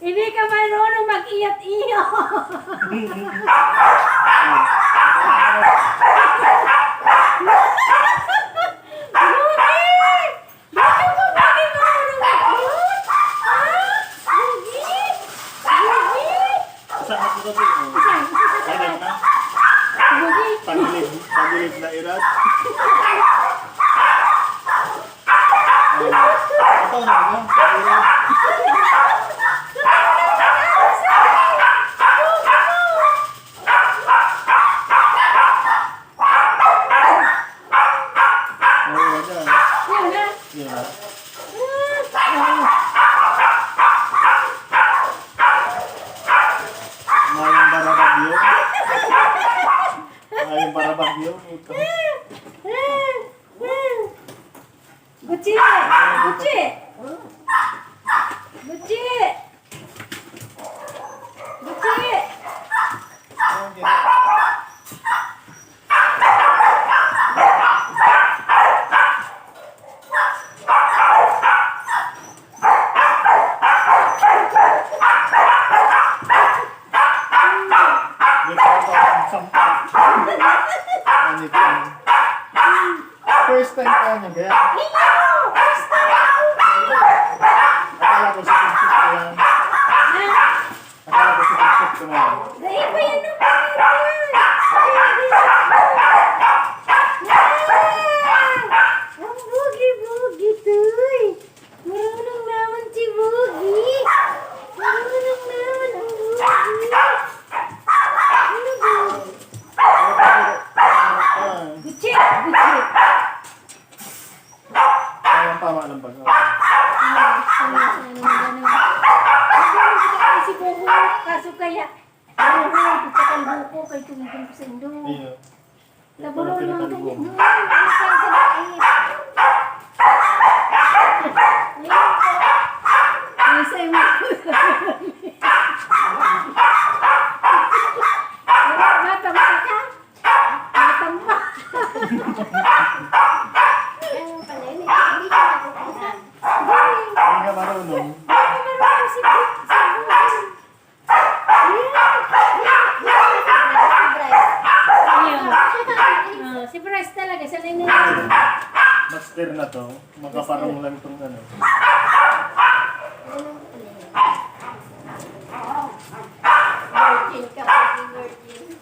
Hindi ka marunong mag-iyat-iyo. Pagilid na irad. Ito na ba? Pagilid. Gucci! Gucci! Gucci! Gucci! First time ka niya, gaya? First time! Akala ko sa tumpok ko yan. Akala ko sa tumpok ko na yan. Dahil ba yan ang pangalan? Ang bugi-bugi to'y. Marunong naman si Bugi. Marunong naman ang Bugi. Ano ba? Gucci! Gucci! Tama lang ba? Si Bobo, kaso kaya marunong kita kalbo ko kay tumigil ko sa indo. Nabulong lang kanya. Isang sa nait. Isang mo. Matamba ka? Matamba. Hindi ka marunong. Si Bryce talaga, sanay na Master na to. Makaparong lang itong ano. Virgin ka pa, virgin.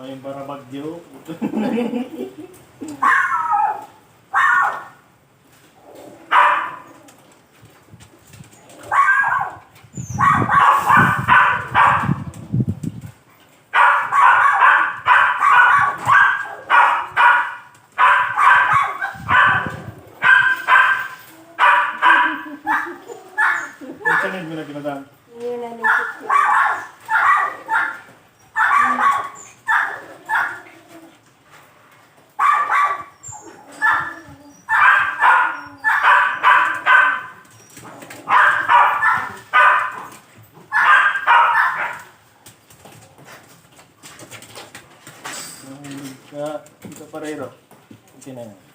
Ngayon para bagyo. parero. Okay na yan.